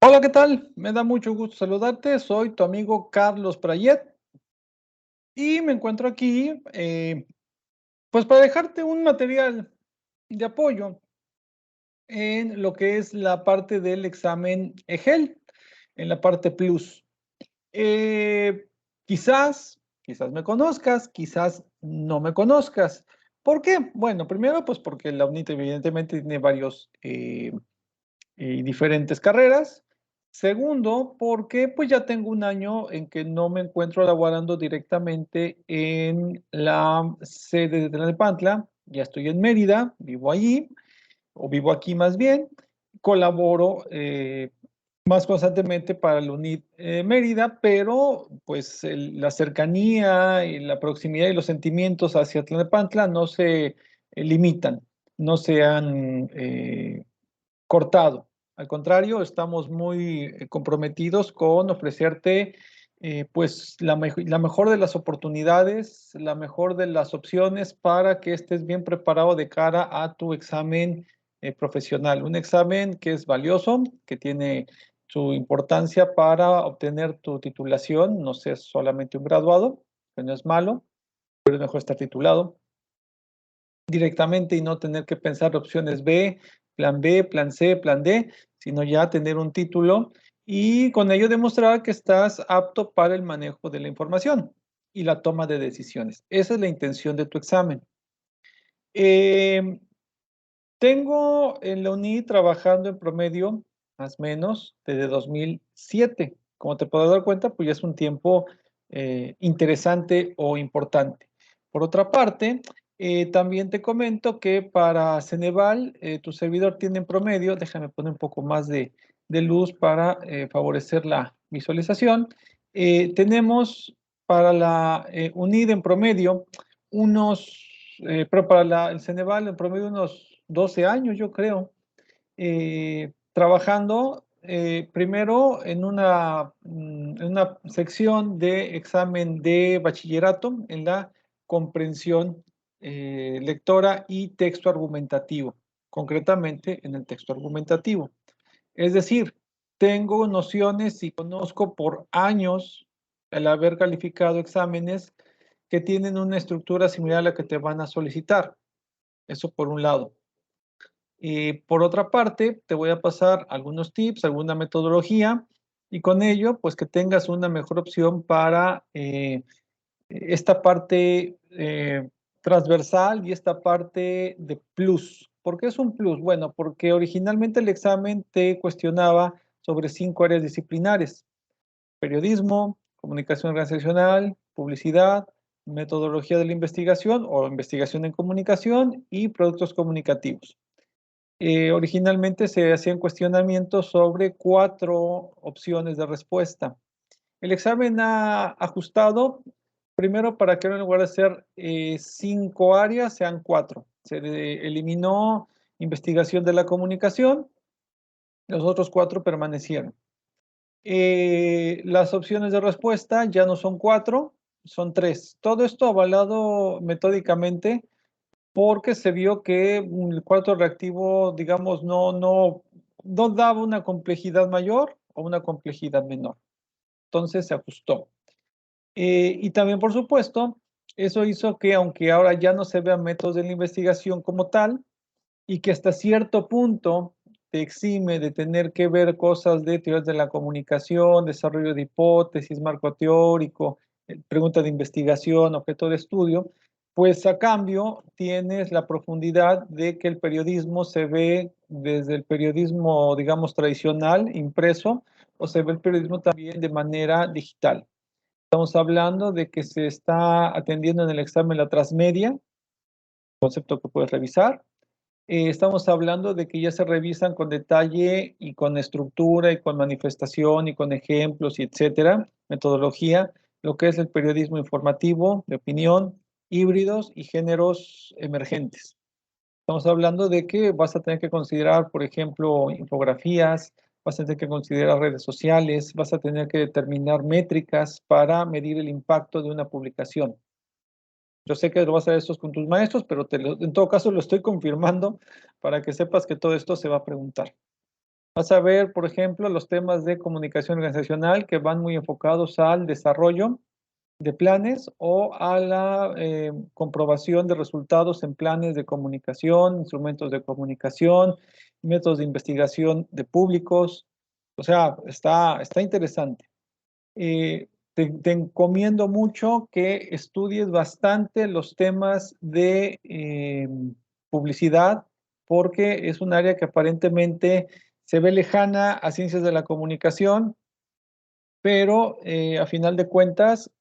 Hola, ¿qué tal? Me da mucho gusto saludarte. Soy tu amigo Carlos Prayet y me encuentro aquí, pues para dejarte un material de apoyo en lo que es la parte del examen EGEL, en la parte Plus. Eh, quizás me conozcas, quizás no me conozcas. ¿Por qué? Bueno, primero, pues porque la UNIT evidentemente tiene varios y diferentes carreras. Segundo, porque pues ya tengo un año en que no me encuentro laborando directamente en la sede de Tlalnepantla, ya estoy en Mérida, vivo allí, o vivo aquí más bien, colaboro más constantemente para la UNIT Mérida, pero pues la cercanía y la proximidad y los sentimientos hacia Tlalnepantla no se limitan, no se han cortado. Al contrario, estamos muy comprometidos con ofrecerte pues la mejor de las oportunidades, la mejor de las opciones para que estés bien preparado de cara a tu examen profesional. Un examen que es valioso, que tiene su importancia para obtener tu titulación, no seas solamente un graduado, que no es malo, pero es mejor estar titulado directamente y no tener que pensar opciones B, plan C, plan D, sino ya tener un título y con ello demostrar que estás apto para el manejo de la información y la toma de decisiones. Esa es la intención de tu examen. Eh, Tengo en la UNI trabajando en promedio, más o menos, desde 2007. Como te puedo dar cuenta, pues ya es un tiempo interesante o importante. Por otra parte, también te comento que para Ceneval, tu servidor tiene en promedio, déjame poner un poco más de luz para favorecer la visualización. Tenemos para la UNID en promedio pero para el Ceneval en promedio unos 12 años, yo creo, trabajando primero en una sección de examen de bachillerato en la comprensión lectora y texto argumentativo, concretamente en el texto argumentativo. Es decir, tengo nociones y conozco por años, al haber calificado exámenes que tienen una estructura similar a la que te van a solicitar. Eso por un lado. Y por otra parte, te voy a pasar algunos tips, alguna metodología, y con ello, pues que tengas una mejor opción para esta parte transversal y esta parte de plus. ¿Por qué es un plus? Bueno, porque originalmente el examen te cuestionaba sobre 5 áreas disciplinares: periodismo, comunicación organizacional, publicidad, metodología de la investigación o investigación en comunicación y productos comunicativos. Originalmente se hacían cuestionamientos sobre 4 opciones de respuesta. El examen ha ajustado, primero, para que en lugar de ser 5 áreas, sean 4. Se eliminó investigación de la comunicación, los otros 4 permanecieron. Las opciones de respuesta ya no son 4, son 3. Todo esto avalado metódicamente porque se vio que el cuarto reactivo, digamos, no daba una complejidad mayor o una complejidad menor. Entonces se ajustó. Y también, por supuesto, eso hizo que, aunque ahora ya no se vean métodos de la investigación como tal, y que hasta cierto punto te exime de tener que ver cosas de teorías de la comunicación, desarrollo de hipótesis, marco teórico, pregunta de investigación, objeto de estudio, pues a cambio tienes la profundidad de que el periodismo se ve desde el periodismo, digamos, tradicional, impreso, o se ve el periodismo también de manera digital. Estamos hablando de que se está atendiendo en el examen la transmedia, concepto que puedes revisar. Estamos hablando de que ya se revisan con detalle y con estructura y con manifestación y con ejemplos y etcétera, metodología, lo que es el periodismo informativo, de opinión, híbridos y géneros emergentes. Estamos hablando de que vas a tener que considerar, por ejemplo, infografías, vas a tener que considerar redes sociales, vas a tener que determinar métricas para medir el impacto de una publicación. Yo sé que lo vas a hacer esto con tus maestros, pero en todo caso lo estoy confirmando para que sepas que todo esto se va a preguntar. Vas a ver, por ejemplo, los temas de comunicación organizacional que van muy enfocados al desarrollo de planes o a la comprobación de resultados en planes de comunicación, instrumentos de comunicación, métodos de investigación de públicos. O sea, está interesante. Te encomiendo mucho que estudies bastante los temas de publicidad, porque es un área que aparentemente se ve lejana a ciencias de la comunicación, pero a final de cuentas,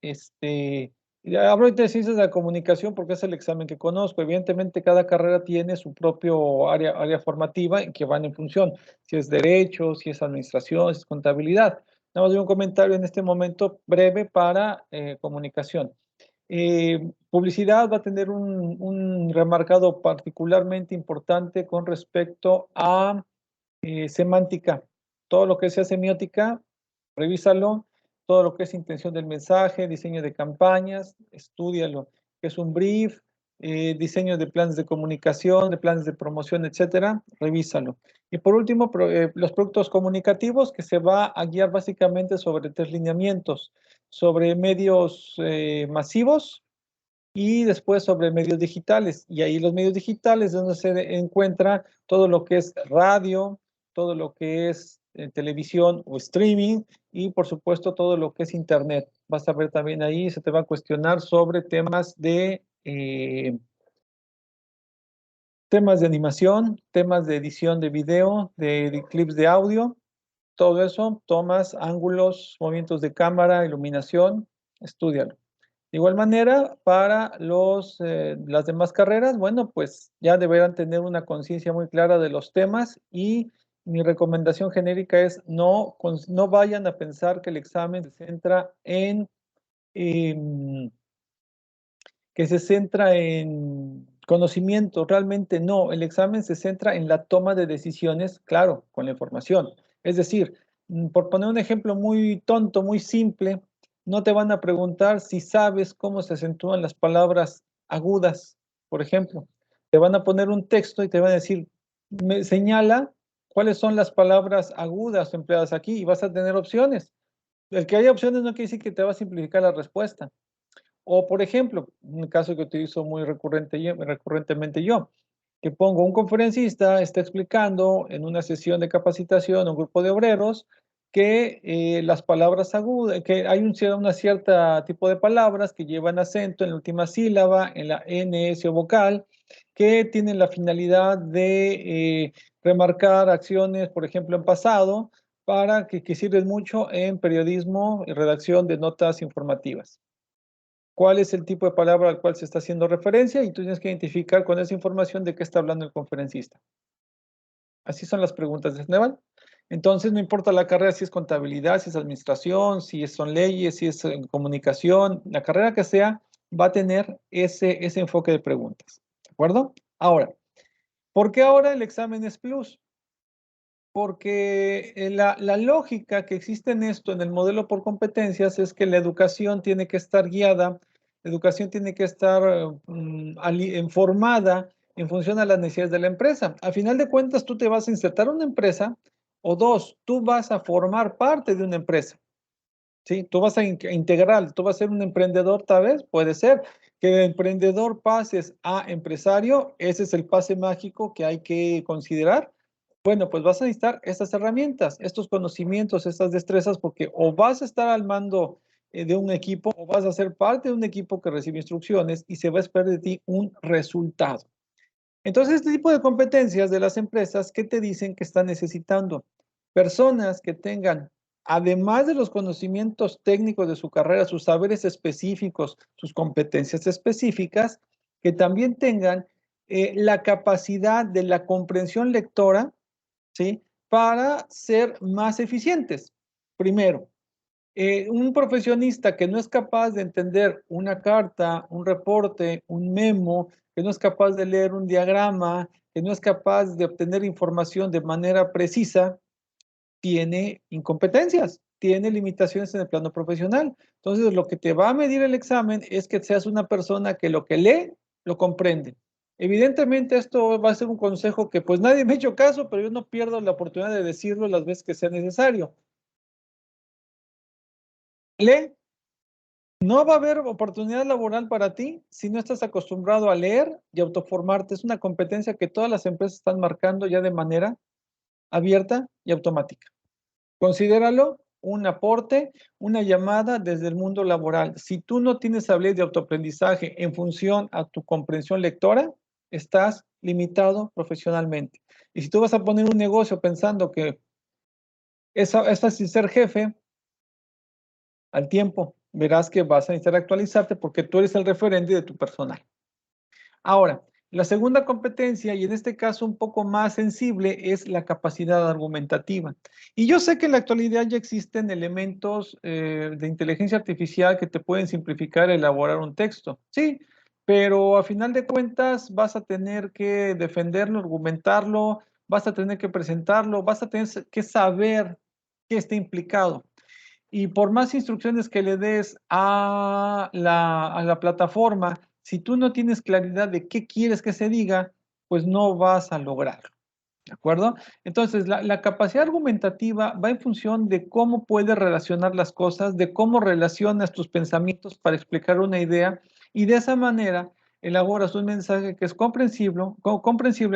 ya hablo de ciencias de la comunicación porque es el examen que conozco. Evidentemente, cada carrera tiene su propio área formativa en que van en función, si es derecho, si es administración, si es contabilidad. Nada más de un comentario en este momento breve para comunicación. Publicidad va a tener un remarcado particularmente importante con respecto a semántica. Todo lo que sea semiótica, revísalo. Todo lo que es intención del mensaje, diseño de campañas, estúdialo. ¿Qué es un brief? Diseño de planes de comunicación, de planes de promoción, etcétera, revísalo. Y por último, los productos comunicativos, que se va a guiar básicamente sobre tres lineamientos: sobre medios masivos, y después sobre medios digitales. Y ahí los medios digitales es donde se encuentra todo lo que es radio, todo lo que es televisión o streaming, y por supuesto todo lo que es internet. Vas a ver también ahí, se te va a cuestionar sobre temas de animación, temas de edición de video, de clips de audio, todo eso, tomas, ángulos, movimientos de cámara, iluminación, estúdialo. De igual manera, para las demás carreras, bueno, pues ya deberán tener una conciencia muy clara de los temas, y mi recomendación genérica es no vayan a pensar que el examen em, se centra en conocimiento. Realmente no, el examen se centra en la toma de decisiones, claro, con la información. Es decir, por poner un ejemplo muy tonto, muy simple, no te van a preguntar si sabes cómo se acentúan las palabras agudas, por ejemplo. Te van a poner un texto y te van a decir, me señala cuáles son las palabras agudas empleadas aquí, y vas a tener opciones. El que haya opciones no quiere decir que te va a simplificar la respuesta. O, por ejemplo, un caso que utilizo muy recurrentemente yo, que pongo un conferencista, está explicando en una sesión de capacitación a un grupo de obreros que las palabras agudas, que hay una cierta tipo de palabras que llevan acento en la última sílaba, en la NS o vocal, que tienen la finalidad de remarcar acciones, por ejemplo, en pasado, para que sirven mucho en periodismo y redacción de notas informativas. ¿Cuál es el tipo de palabra al cual se está haciendo referencia? Y tú tienes que identificar con esa información de qué está hablando el conferencista. Así son las preguntas de Sneval. Entonces, no importa la carrera, si es contabilidad, si es administración, si son leyes, si es comunicación, la carrera que sea, va a tener ese enfoque de preguntas. ¿De acuerdo? Ahora, ¿por qué ahora el examen es plus? Porque la lógica que existe en esto, en el modelo por competencias, es que la educación tiene que estar guiada, la educación tiene que estar informada en función a las necesidades de la empresa. A final de cuentas, tú te vas a insertar en una empresa, o dos, tú vas a formar parte de una empresa, ¿sí? Tú vas a integrar, tú vas a ser un emprendedor, tal vez, puede ser que de emprendedor pases a empresario. Ese es el pase mágico que hay que considerar. Bueno, pues vas a necesitar estas herramientas, estos conocimientos, estas destrezas, porque o vas a estar al mando de un equipo, o vas a ser parte de un equipo que recibe instrucciones y se va a esperar de ti un resultado. Entonces, este tipo de competencias de las empresas, ¿qué te dicen que están necesitando? Personas que tengan, además de los conocimientos técnicos de su carrera, sus saberes específicos, sus competencias específicas, que también tengan la capacidad de la comprensión lectora, ¿sí? Para ser más eficientes. Primero, un profesionista que no es capaz de entender una carta, un reporte, un memo, que no es capaz de leer un diagrama, que no es capaz de obtener información de manera precisa, tiene incompetencias, tiene limitaciones en el plano profesional. Entonces, lo que te va a medir el examen es que seas una persona que lo que lee, lo comprende. Evidentemente esto va a ser un consejo que pues nadie me ha hecho caso, pero yo no pierdo la oportunidad de decirlo las veces que sea necesario. Lee, no va a haber oportunidad laboral para ti si no estás acostumbrado a leer y autoformarte. Es una competencia que todas las empresas están marcando ya de manera abierta y automática. Considéralo un aporte, una llamada desde el mundo laboral. Si tú no tienes habilidad de autoaprendizaje en función a tu comprensión lectora, estás limitado profesionalmente. Y si tú vas a poner un negocio pensando que es fácil ser jefe, al tiempo verás que vas a necesitar actualizarte porque tú eres el referente de tu personal. Ahora, la segunda competencia, y en este caso un poco más sensible, es la capacidad argumentativa. Y yo sé que en la actualidad ya existen elementos de inteligencia artificial que te pueden simplificar elaborar un texto, sí, pero a final de cuentas vas a tener que defenderlo, argumentarlo, vas a tener que presentarlo, vas a tener que saber qué está implicado. Y por más instrucciones que le des a la plataforma, si tú no tienes claridad de qué quieres que se diga, pues no vas a lograrlo, ¿de acuerdo? Entonces, la capacidad argumentativa va en función de cómo puedes relacionar las cosas, de cómo relacionas tus pensamientos para explicar una idea y de esa manera elaboras un mensaje que es comprensible,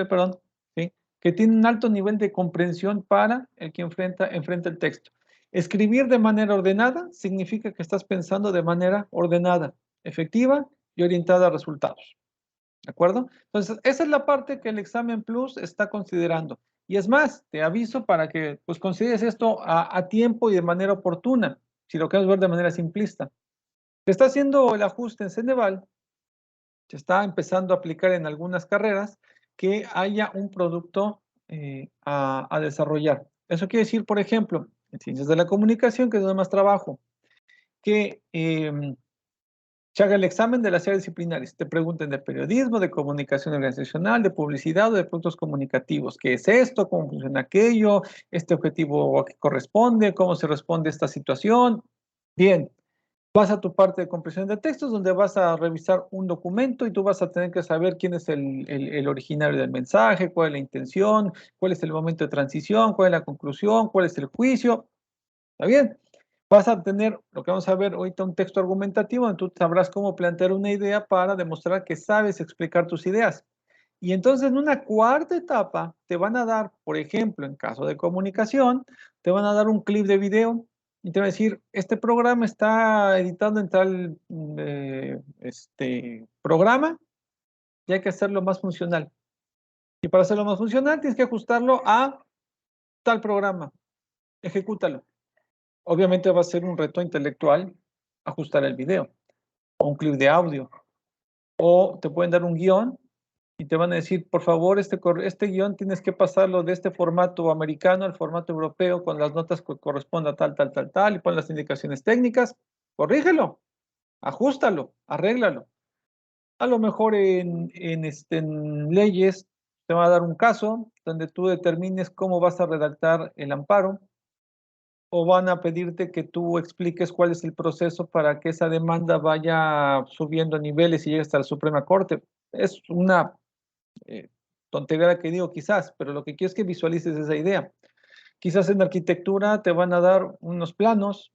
perdón, ¿sí? Que tiene un alto nivel de comprensión para el que enfrenta el texto. Escribir de manera ordenada significa que estás pensando de manera ordenada, efectiva y orientada a resultados. ¿De acuerdo? Entonces, esa es la parte que el examen plus está considerando. Y es más, te aviso para que pues consideres esto a tiempo y de manera oportuna, si lo quieres ver de manera simplista. Se está haciendo el ajuste en Ceneval, se está empezando a aplicar en algunas carreras que haya un producto a desarrollar. Eso quiere decir, por ejemplo, en ciencias de la comunicación, que es donde más trabajo, que se haga el examen de las áreas disciplinares. Te pregunten de periodismo, de comunicación organizacional, de publicidad o de productos comunicativos. ¿Qué es esto? ¿Cómo funciona aquello? ¿Este objetivo a qué corresponde? ¿Cómo se responde a esta situación? Bien, vas a tu parte de comprensión de textos donde vas a revisar un documento y tú vas a tener que saber quién es el originario del mensaje, cuál es la intención, cuál es el momento de transición, cuál es la conclusión, cuál es el juicio. ¿Está bien? Vas a tener lo que vamos a ver ahorita, un texto argumentativo, donde tú sabrás cómo plantear una idea para demostrar que sabes explicar tus ideas. Y entonces en una cuarta etapa te van a dar, por ejemplo, en caso de comunicación, te van a dar un clip de video y te van a decir, este programa está editado en tal programa y hay que hacerlo más funcional. Y para hacerlo más funcional tienes que ajustarlo a tal programa. Ejecútalo. Obviamente va a ser un reto intelectual ajustar el video o un clip de audio. O te pueden dar un guión y te van a decir, por favor, este guión tienes que pasarlo de este formato americano al formato europeo con las notas que correspondan a tal, y pon las indicaciones técnicas. Corrígelo, ajustalo, arréglalo. A lo mejor en leyes te va a dar un caso donde tú determines cómo vas a redactar el amparo o van a pedirte que tú expliques cuál es el proceso para que esa demanda vaya subiendo niveles y llegue hasta la Suprema Corte. Es una tontería que digo quizás, pero lo que quiero es que visualices esa idea. Quizás en arquitectura te van a dar unos planos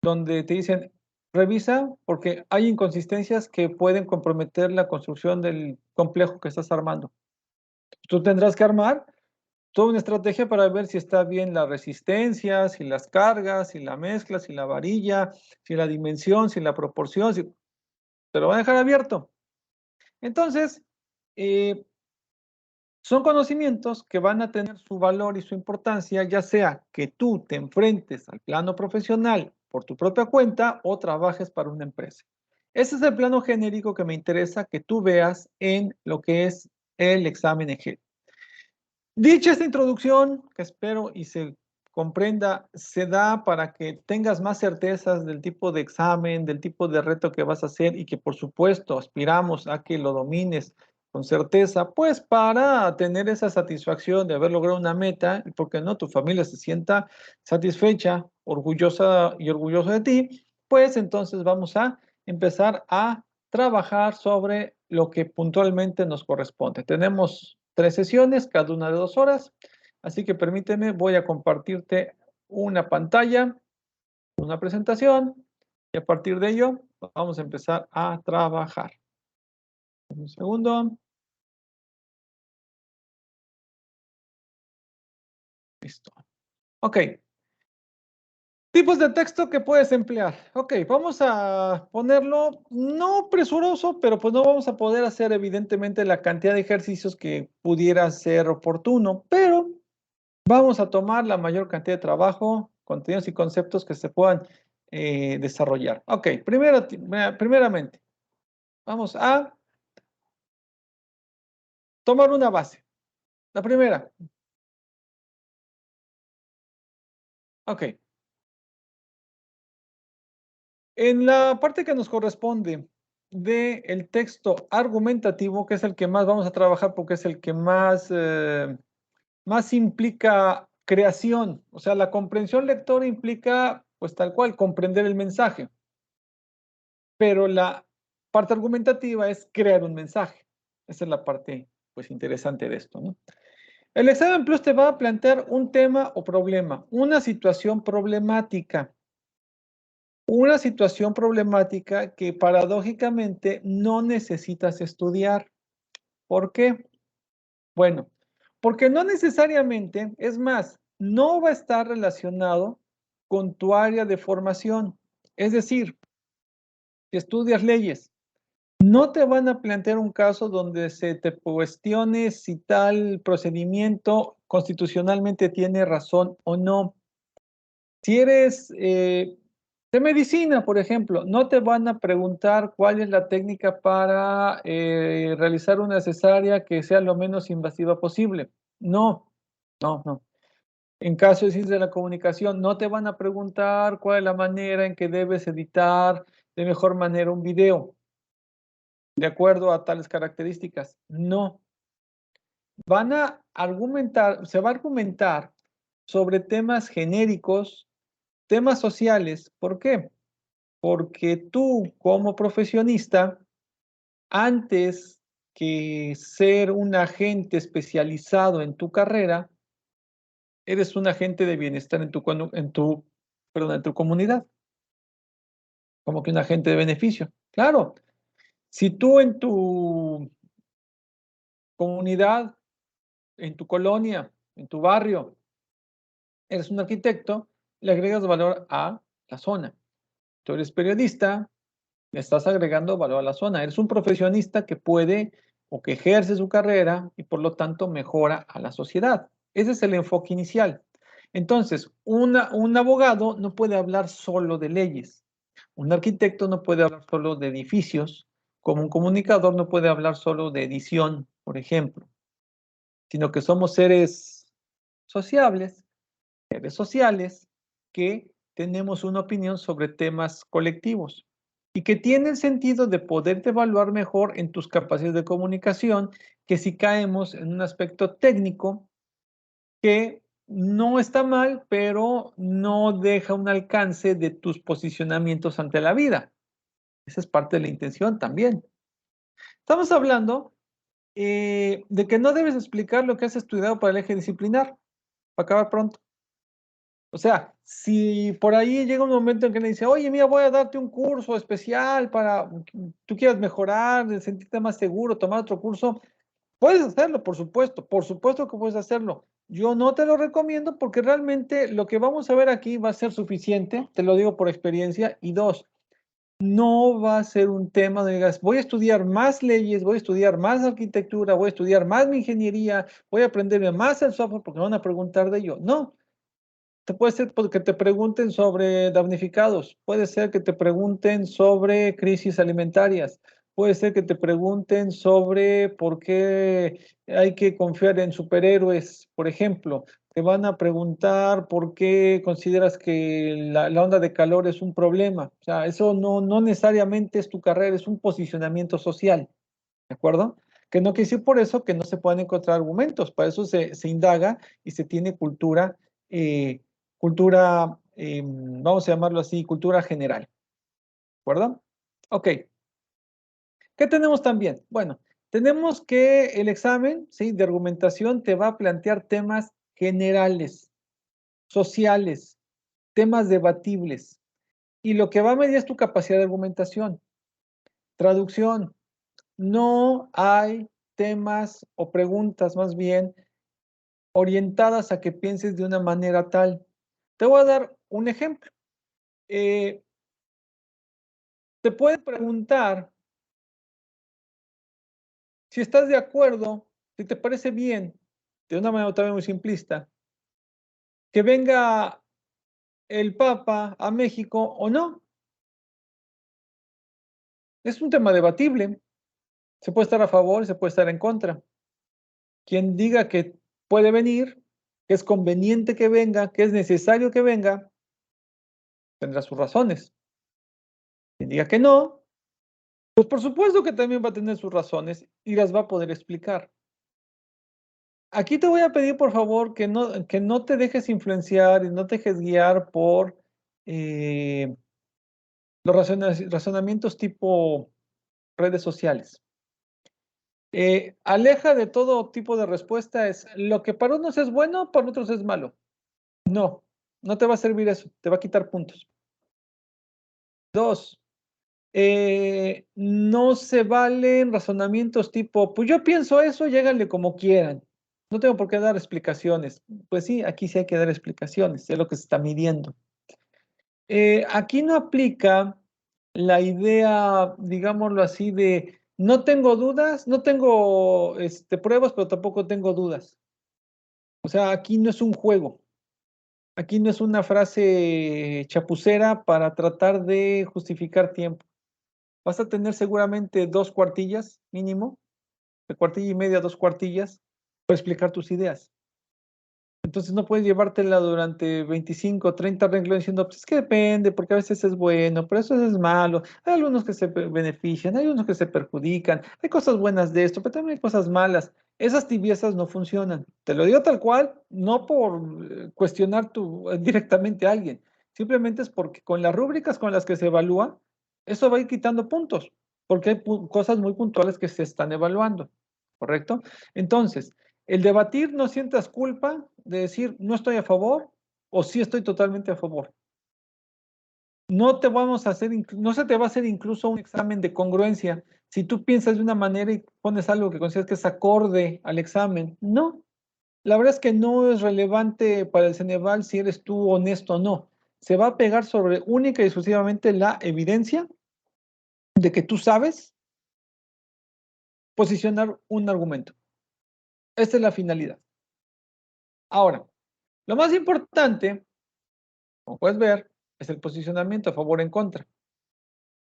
donde te dicen, revisa porque hay inconsistencias que pueden comprometer la construcción del complejo que estás armando. Tú tendrás que armar toda una estrategia para ver si está bien la resistencia, si las cargas, si la mezcla, si la varilla, si la dimensión, si la proporción, si te lo van a dejar abierto. Entonces, son conocimientos que van a tener su valor y su importancia, ya sea que tú te enfrentes al plano profesional por tu propia cuenta o trabajes para una empresa. Ese es el plano genérico que me interesa que tú veas en lo que es el examen EGEL. Dicha esta introducción, que espero y se comprenda, se da para que tengas más certezas del tipo de examen, del tipo de reto que vas a hacer y que por supuesto aspiramos a que lo domines con certeza, pues para tener esa satisfacción de haber logrado una meta y porque no tu familia se sienta satisfecha, orgullosa y orgulloso de ti, pues entonces vamos a empezar a trabajar sobre lo que puntualmente nos corresponde. Tenemos 3 sesiones, cada una de 2 horas, así que permíteme, voy a compartirte una pantalla, una presentación, y a partir de ello vamos a empezar a trabajar. Un segundo. Listo. Ok. Tipos de texto que puedes emplear. Ok, vamos a ponerlo no presuroso, pero pues no vamos a poder hacer evidentemente la cantidad de ejercicios que pudiera ser oportuno, pero vamos a tomar la mayor cantidad de trabajo, contenidos y conceptos que se puedan desarrollar. Ok, primeramente, vamos a tomar una base. La primera, ok. En la parte que nos corresponde del texto argumentativo, que es el que más vamos a trabajar porque es el que más implica creación, o sea, la comprensión lectora implica, pues tal cual, comprender el mensaje, pero la parte argumentativa es crear un mensaje. Esa es la parte, pues, interesante de esto, ¿no? El examen plus te va a plantear un tema o problema, una situación problemática. Una situación problemática que paradójicamente no necesitas estudiar. ¿Por qué? Bueno, porque no necesariamente, es más, no va a estar relacionado con tu área de formación. Es decir, si estudias leyes, no te van a plantear un caso donde se te cuestione si tal procedimiento constitucionalmente tiene razón o no. Si eres de medicina, por ejemplo, no te van a preguntar cuál es la técnica para realizar una cesárea que sea lo menos invasiva posible. No, no, no. En caso de ciencia de la comunicación, no te van a preguntar cuál es la manera en que debes editar de mejor manera un video, de acuerdo a tales características. No. Van a argumentar, se va a argumentar sobre temas genéricos, temas sociales. ¿Por qué? Porque tú como profesionista, antes que ser un agente especializado en tu carrera, eres un agente de bienestar perdón, en tu comunidad, como que un agente de beneficio. Claro, si tú en tu comunidad, en tu colonia, en tu barrio, eres un arquitecto, le agregas valor a la zona. Tú eres periodista, le estás agregando valor a la zona. Eres un profesionista que puede o que ejerce su carrera y por lo tanto mejora a la sociedad. Ese es el enfoque inicial. Entonces, un abogado no puede hablar solo de leyes. Un arquitecto no puede hablar solo de edificios, como un comunicador no puede hablar solo de edición, por ejemplo, sino que somos seres sociables, seres sociales que tenemos una opinión sobre temas colectivos y que tiene el sentido de poderte evaluar mejor en tus capacidades de comunicación que si caemos en un aspecto técnico que no está mal, pero no deja un alcance de tus posicionamientos ante la vida. Esa es parte de la intención también. Estamos hablando de que no debes explicar lo que has estudiado para el eje disciplinar, para acabar pronto. O sea, si por ahí llega un momento en que le dice, oye, mira, voy a darte un curso especial para que tú quieras mejorar, sentirte más seguro, tomar otro curso, puedes hacerlo, por supuesto que puedes hacerlo. Yo no te lo recomiendo porque realmente lo que vamos a ver aquí va a ser suficiente, te lo digo por experiencia, y dos, no va a ser un tema de digas, voy a estudiar más leyes, voy a estudiar más arquitectura, voy a estudiar más mi ingeniería, voy a aprenderme más el software porque me van a preguntar de ello. No, te puede ser porque te pregunten sobre damnificados, puede ser que te pregunten sobre crisis alimentarias, puede ser que te pregunten sobre por qué hay que confiar en superhéroes, por ejemplo. Te van a preguntar por qué consideras que la onda de calor es un problema. O sea, eso no necesariamente es tu carrera, es un posicionamiento social, ¿de acuerdo? Que no quiere decir por eso que no se puedan encontrar argumentos, para eso se indaga y se tiene vamos a llamarlo así, cultura general, ¿de acuerdo? Ok, ¿Qué tenemos también? Bueno, tenemos que el examen, ¿sí?, de argumentación te va a plantear temas generales, sociales, temas debatibles. Y lo que va a medir es tu capacidad de argumentación. Traducción. No hay temas o preguntas más bien orientadas a que pienses de una manera tal. Te voy a dar un ejemplo. Eh, te puede preguntar si estás de acuerdo, si te parece bien, de una manera también muy simplista, que venga el Papa a México o no. Es un tema debatible. Se puede estar a favor, se puede estar en contra. Quien diga que puede venir, que es conveniente que venga, que es necesario que venga, tendrá sus razones. Quien diga que no, pues por supuesto que también va a tener sus razones y las va a poder explicar. Aquí te voy a pedir, por favor, que no te dejes influenciar y no te dejes guiar por eh, los razonamientos tipo redes sociales. Aleja de todo tipo de respuesta es lo que para unos es bueno, para otros es malo. No, no te va a servir eso, te va a quitar puntos. Dos, no se valen razonamientos tipo, pues yo pienso eso, llégale como quieran. No tengo por qué dar explicaciones. Pues sí, aquí sí hay que dar explicaciones, es lo que se está midiendo. Aquí no aplica la idea, digámoslo así, de no tengo dudas, no tengo pruebas, pero tampoco tengo dudas. O sea, aquí no es un juego. Aquí no es una frase chapucera para tratar de justificar tiempo. Vas a tener seguramente 2 cuartillas mínimo, de cuartilla y media a 2 cuartillas, para explicar tus ideas. Entonces no puedes llevártela durante 25, 30 renglones diciendo, pues es que depende, porque a veces es bueno, pero eso es malo. Hay algunos que se benefician, hay unos que se perjudican, hay cosas buenas de esto, pero también hay cosas malas. Esas tibiezas no funcionan. Te lo digo tal cual, no por cuestionar directamente a alguien, simplemente es porque con las rúbricas con las que se evalúa, eso va a ir quitando puntos, porque hay cosas muy puntuales que se están evaluando, ¿correcto? Entonces, el debatir, no sientas culpa de decir no estoy a favor o sí estoy totalmente a favor. No te vamos a hacer, no se te va a hacer incluso un examen de congruencia. Si tú piensas de una manera y pones algo que consideras que es acorde al examen, no. La verdad es que no es relevante para el Ceneval si eres tú honesto o no. Se va a pegar sobre única y exclusivamente la evidencia de que tú sabes posicionar un argumento. Esta es la finalidad. Ahora, lo más importante, como puedes ver, es el posicionamiento a favor o en contra.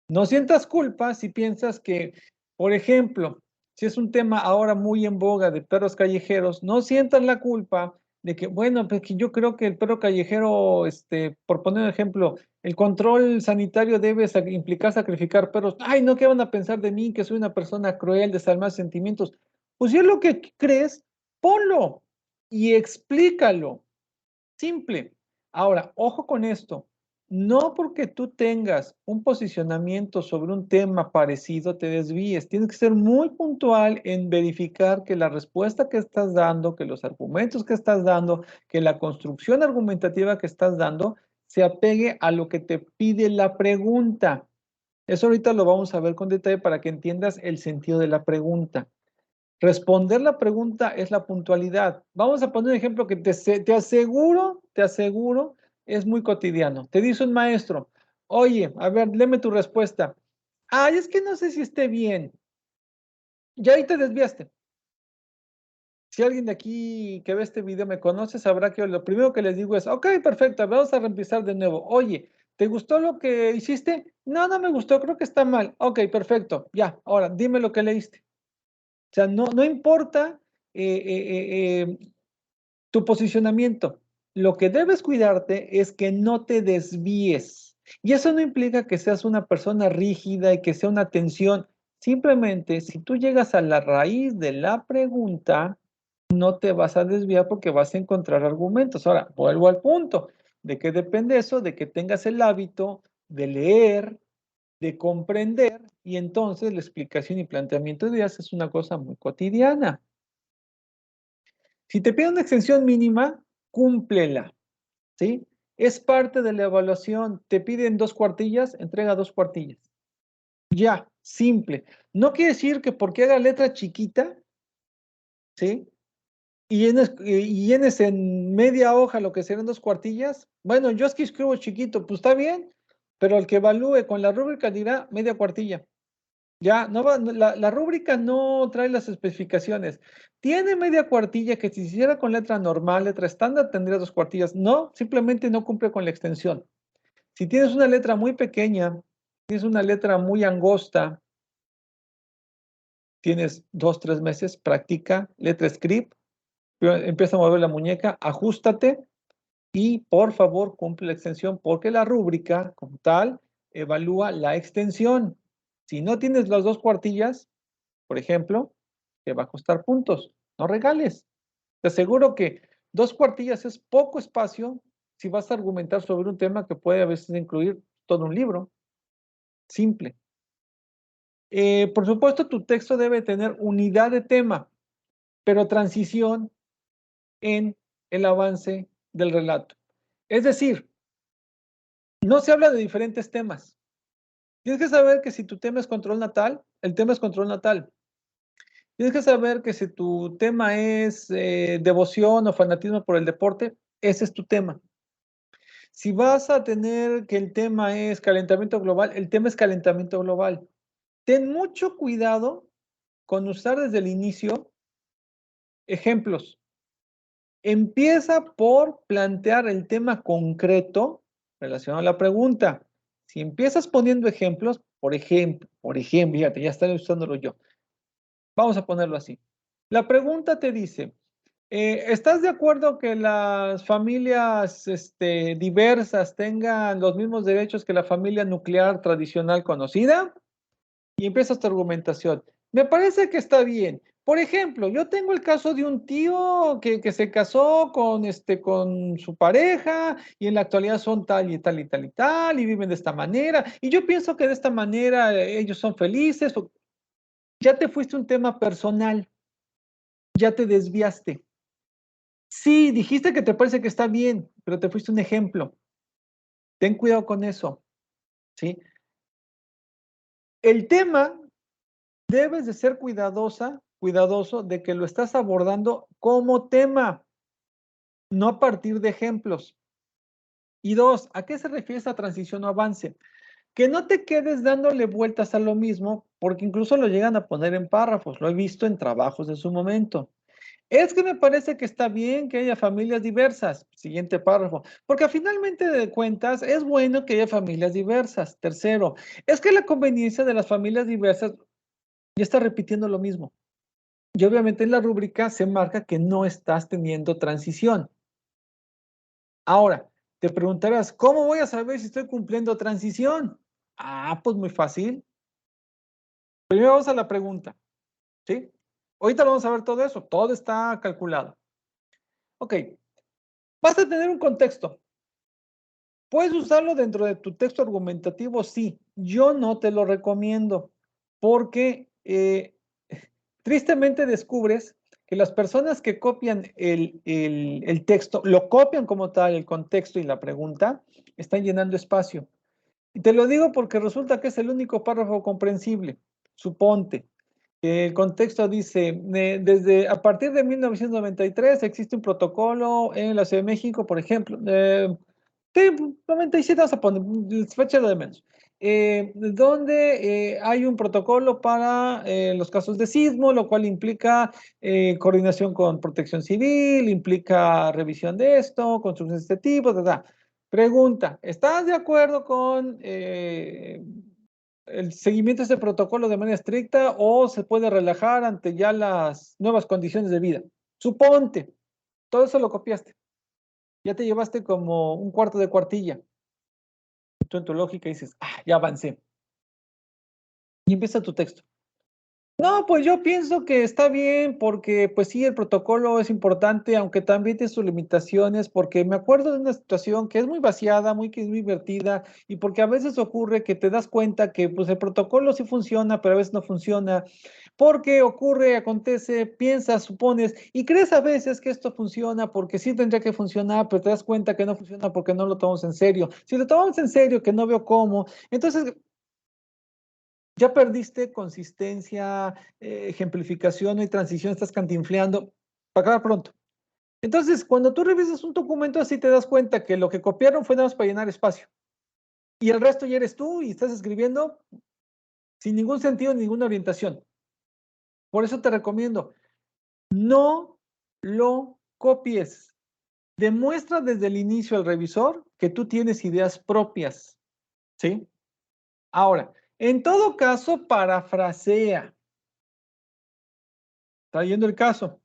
No sientas culpa si piensas que, por ejemplo, si es un tema ahora muy en boga de perros callejeros, no sientas la culpa de que, bueno, pues que yo creo que el perro callejero, por poner un ejemplo, el control sanitario debe implicar sacrificar perros. Ay, no, ¿qué van a pensar de mí? Que soy una persona cruel, desalmada de sentimientos. Pues si es lo que crees, ponlo y explícalo. Simple. Ahora, ojo con esto. No porque tú tengas un posicionamiento sobre un tema parecido te desvíes. Tienes que ser muy puntual en verificar que la respuesta que estás dando, que los argumentos que estás dando, que la construcción argumentativa que estás dando se apegue a lo que te pide la pregunta. Eso ahorita lo vamos a ver con detalle para que entiendas el sentido de la pregunta. Responder la pregunta es la puntualidad. Vamos a poner un ejemplo que te aseguro, es muy cotidiano. Te dice un maestro, oye, a ver, léeme tu respuesta. Ay, es que no sé si esté bien. Ya ahí te desviaste. Si alguien de aquí que ve este video me conoce, sabrá que lo primero que les digo es, ok, perfecto, vamos a reempezar de nuevo. Oye, ¿te gustó lo que hiciste? No, no me gustó, creo que está mal. Ok, perfecto, ya, ahora dime lo que leíste. O sea, no importa tu posicionamiento. Lo que debes cuidarte es que no te desvíes. Y eso no implica que seas una persona rígida y que sea una tensión. Simplemente, si tú llegas a la raíz de la pregunta, no te vas a desviar porque vas a encontrar argumentos. Ahora, vuelvo al punto. ¿De qué depende eso? De que tengas el hábito de leer, de comprender, y entonces la explicación y planteamiento de ideas es una cosa muy cotidiana. Si te piden una extensión mínima, cúmplela, ¿sí? Es parte de la evaluación. Te piden 2 cuartillas, entrega 2 cuartillas. Ya, simple. No quiere decir que porque haga letra chiquita, ¿sí? Y llenes en media hoja lo que serán 2 cuartillas. Bueno, yo es que escribo chiquito, pues está bien, pero el que evalúe con la rúbrica dirá media cuartilla. Ya, no va, la rúbrica no trae las especificaciones. Tiene media cuartilla que si se hiciera con letra normal, letra estándar, tendría 2 cuartillas. No, simplemente no cumple con la extensión. Si tienes una letra muy pequeña, tienes una letra muy angosta, tienes 2, 3 meses, practica letra script, empieza a mover la muñeca, ajustate y por favor cumple la extensión porque la rúbrica como tal evalúa la extensión. Si no tienes las 2 cuartillas, por ejemplo, te va a costar puntos. No regales. Te aseguro que 2 cuartillas es poco espacio si vas a argumentar sobre un tema que puede a veces incluir todo un libro. Simple. Por supuesto, tu texto debe tener unidad de tema, pero transición en el avance del relato. Es decir, no se habla de diferentes temas. Tienes que saber que si tu tema es control natal, el tema es control natal. Tienes que saber que si tu tema es devoción o fanatismo por el deporte, ese es tu tema. Si vas a tener que el tema es calentamiento global, el tema es calentamiento global. Ten mucho cuidado con usar desde el inicio ejemplos. Empieza por plantear el tema concreto relacionado a la pregunta. Si empiezas poniendo ejemplos, por ejemplo, fíjate, ya estoy usándolo yo. Vamos a ponerlo así. La pregunta te dice, ¿estás de acuerdo que las familias diversas tengan los mismos derechos que la familia nuclear tradicional conocida? Y empieza tu argumentación. Me parece que está bien. Por ejemplo, yo tengo el caso de un tío que se casó con su pareja y en la actualidad son tal y tal y tal y tal y viven de esta manera. Y yo pienso que de esta manera ellos son felices. Ya te fuiste un tema personal, ya te desviaste. Sí, dijiste que te parece que está bien, pero te fuiste un ejemplo. Ten cuidado con eso, ¿sí? El tema debes de ser cuidadoso de que lo estás abordando como tema, no a partir de ejemplos. Y dos, ¿a qué se refiere esta transición o avance? Que no te quedes dándole vueltas a lo mismo, porque incluso lo llegan a poner en párrafos, lo he visto en trabajos de su momento. Es que me parece que está bien que haya familias diversas. Siguiente párrafo. Porque finalmente de cuentas es bueno que haya familias diversas. Tercero, es que la conveniencia de las familias diversas ya está repitiendo lo mismo. Y obviamente en la rúbrica se marca que no estás teniendo transición. Ahora, te preguntarás, ¿cómo voy a saber si estoy cumpliendo transición? Ah, pues muy fácil. Primero vamos a la pregunta, ¿sí? Ahorita vamos a ver todo eso, todo está calculado. Ok, vas a tener un contexto. ¿Puedes usarlo dentro de tu texto argumentativo? Sí, yo no te lo recomiendo porque tristemente descubres que las personas que copian el texto, lo copian como tal, el contexto y la pregunta, están llenando espacio. Y te lo digo porque resulta que es el único párrafo comprensible. Suponte que el contexto dice, desde a partir de 1993 existe un protocolo en la Ciudad de México, por ejemplo, sí, 97 vamos a poner, fecha de menos, donde hay un protocolo para los casos de sismo, lo cual implica coordinación con protección civil, implica revisión de esto, construcciones de este tipo, etc. Pregunta, ¿estás de acuerdo con el seguimiento de este protocolo de manera estricta o se puede relajar ante ya las nuevas condiciones de vida? Suponte, todo eso lo copiaste. Ya te llevaste como un cuarto de cuartilla. Tú en tu lógica dices, ah, ya avancé. Y empieza tu texto. No, pues yo pienso que está bien porque, pues sí, el protocolo es importante, aunque también tiene sus limitaciones, porque me acuerdo de una situación que es muy vaciada, que es muy divertida, y porque a veces ocurre que te das cuenta que, pues, el protocolo sí funciona, pero a veces no funciona, porque ocurre, acontece, piensas, supones, y crees a veces que esto funciona porque sí tendría que funcionar, pero te das cuenta que no funciona porque no lo tomamos en serio. Si lo tomamos en serio, que no veo cómo, entonces ya perdiste consistencia, ejemplificación y transición, estás cantinfleando para acabar pronto. Entonces, cuando tú revisas un documento así, te das cuenta que lo que copiaron fue nada más para llenar espacio y el resto ya eres tú y estás escribiendo sin ningún sentido, ninguna orientación. Por eso te recomiendo, no lo copies. Demuestra desde el inicio al revisor que tú tienes ideas propias, ¿sí? Ahora, en todo caso, parafrasea, trayendo el caso.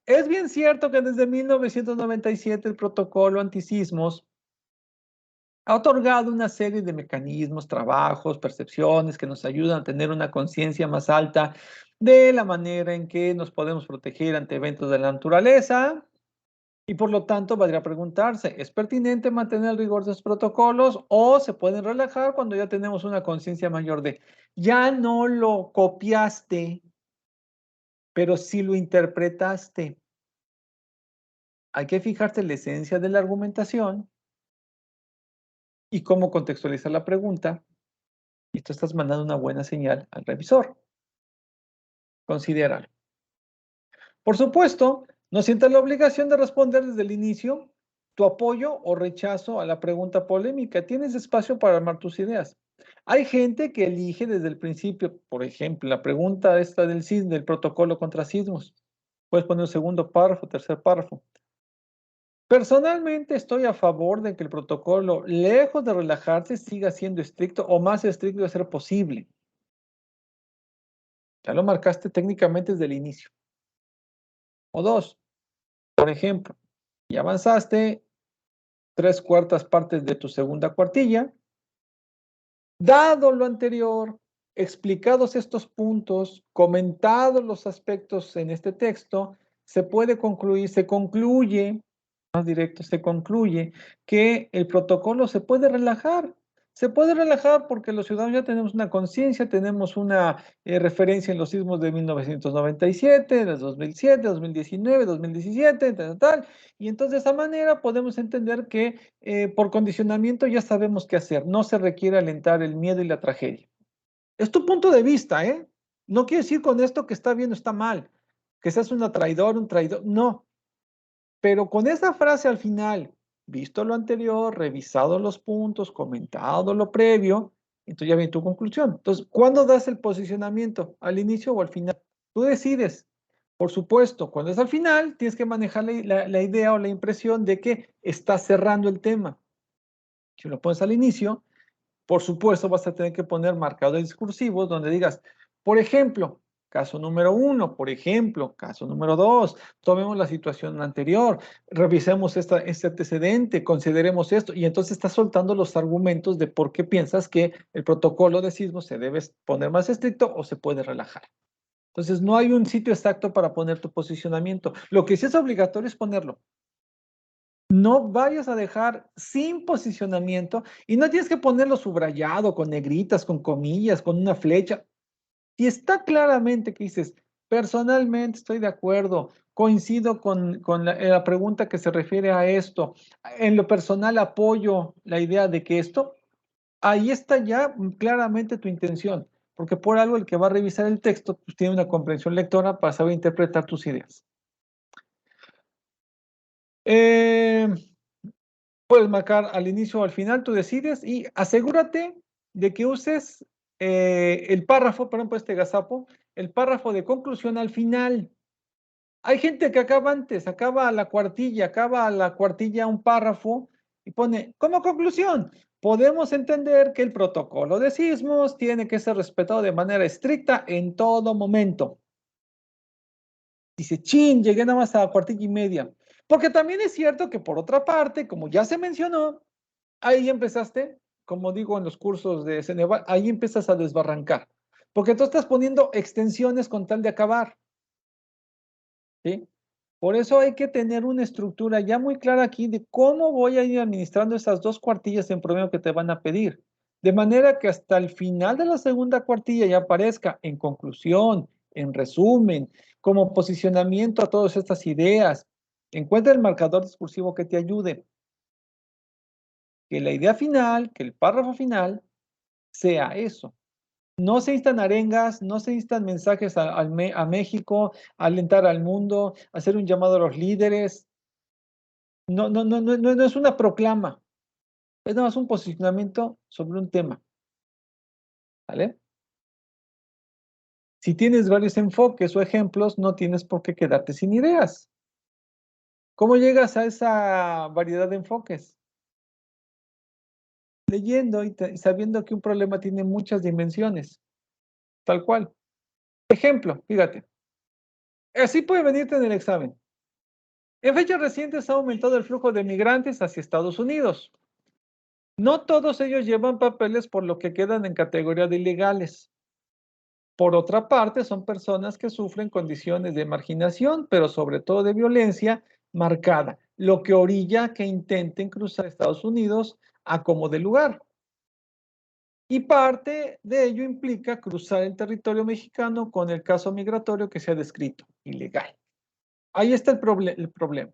Es bien cierto que desde 1997 el protocolo antisismos ha otorgado una serie de mecanismos, trabajos, percepciones que nos ayudan a tener una conciencia más alta de la manera en que nos podemos proteger ante eventos de la naturaleza y por lo tanto valdría preguntarse, ¿es pertinente mantener el rigor de los protocolos o se pueden relajar cuando ya tenemos una conciencia mayor de, ya no lo copiaste, pero sí lo interpretaste? Hay que fijarse en la esencia de la argumentación y cómo contextualizar la pregunta, y tú estás mandando una buena señal al revisor. Considéralo. Por supuesto, no sientas la obligación de responder desde el inicio tu apoyo o rechazo a la pregunta polémica. Tienes espacio para armar tus ideas. Hay gente que elige desde el principio, por ejemplo, la pregunta esta del CIS, del protocolo contra sismos. Puedes poner un segundo párrafo, tercer párrafo. Personalmente estoy a favor de que el protocolo, lejos de relajarse, siga siendo estricto o más estricto de ser posible. Ya lo marcaste técnicamente desde el inicio. O dos, por ejemplo, ya avanzaste tres cuartas partes de tu segunda cuartilla. Dado lo anterior, explicados estos puntos, comentados los aspectos en este texto, se puede concluir, se concluye más directo, se concluye que el protocolo se puede relajar. Se puede relajar porque los ciudadanos ya tenemos una conciencia, tenemos una referencia en los sismos de 1997, de 2007, 2019, 2017, tal, tal, y entonces de esa manera podemos entender que por condicionamiento ya sabemos qué hacer, no se requiere alentar el miedo y la tragedia. Es tu punto de vista, ¿eh? No quiere decir con esto que está bien o está mal, que seas una traidor, un traidor, no, pero con esa frase al final, visto lo anterior, revisado los puntos, comentado lo previo, entonces ya viene tu conclusión. Entonces, ¿cuándo das el posicionamiento? ¿Al inicio o al final? Tú decides. Por supuesto, cuando es al final, tienes que manejar la idea o la impresión de que estás cerrando el tema. Si lo pones al inicio, por supuesto, vas a tener que poner marcadores discursivos donde digas, por ejemplo, caso número uno, por ejemplo, caso número dos, tomemos la situación anterior, revisemos este antecedente, consideremos esto, y entonces estás soltando los argumentos de por qué piensas que el protocolo de sismo se debe poner más estricto o se puede relajar. Entonces, no hay un sitio exacto para poner tu posicionamiento. Lo que sí es obligatorio es ponerlo. No vayas a dejar sin posicionamiento y no tienes que ponerlo subrayado con negritas, con comillas, con una flecha. Y está claramente que dices, personalmente estoy de acuerdo, coincido con la pregunta que se refiere a esto. En lo personal apoyo la idea de que esto, ahí está ya claramente tu intención, porque por algo el que va a revisar el texto pues, tiene una comprensión lectora para saber interpretar tus ideas. Eh, Puedes marcar al inicio o al final, tú decides y asegúrate de que uses el párrafo, perdón por este gazapo, el párrafo de conclusión al final. Hay gente que acaba antes, acaba a la cuartilla un párrafo y pone como conclusión. Podemos entender que el protocolo de sismos tiene que ser respetado de manera estricta en todo momento. Dice, chin, llegué nada más a la cuartilla y media. Porque también es cierto que por otra parte, como ya se mencionó, ahí empezaste, como digo en los cursos de Ceneval, ahí empiezas a desbarrancar. Porque tú estás poniendo extensiones con tal de acabar, ¿sí? Por eso hay que tener una estructura ya muy clara aquí de cómo voy a ir administrando esas 2 cuartillas en promedio que te van a pedir. De manera que hasta el final de la segunda cuartilla ya aparezca en conclusión, en resumen, como posicionamiento a todas estas ideas. Encuentra el marcador discursivo que te ayude. Que la idea final, que el párrafo final sea eso. No se instan arengas, no se instan mensajes a México, a alentar al mundo, hacer un llamado a los líderes. No es una proclama, es nada más un posicionamiento sobre un tema, ¿vale? Si tienes varios enfoques o ejemplos, no tienes por qué quedarte sin ideas. ¿Cómo llegas a esa variedad de enfoques? Leyendo y sabiendo que un problema tiene muchas dimensiones, tal cual. Ejemplo, fíjate, así puede venirte en el examen. En fechas recientes ha aumentado el flujo de migrantes hacia Estados Unidos. No todos ellos llevan papeles, por lo que quedan en categoría de ilegales. Por otra parte, son personas que sufren condiciones de marginación, pero sobre todo de violencia marcada, lo que orilla que intenten cruzar Estados Unidos a como de lugar. Y parte de ello implica cruzar el territorio mexicano con el caso migratorio que se ha descrito, ilegal. Ahí está el problema.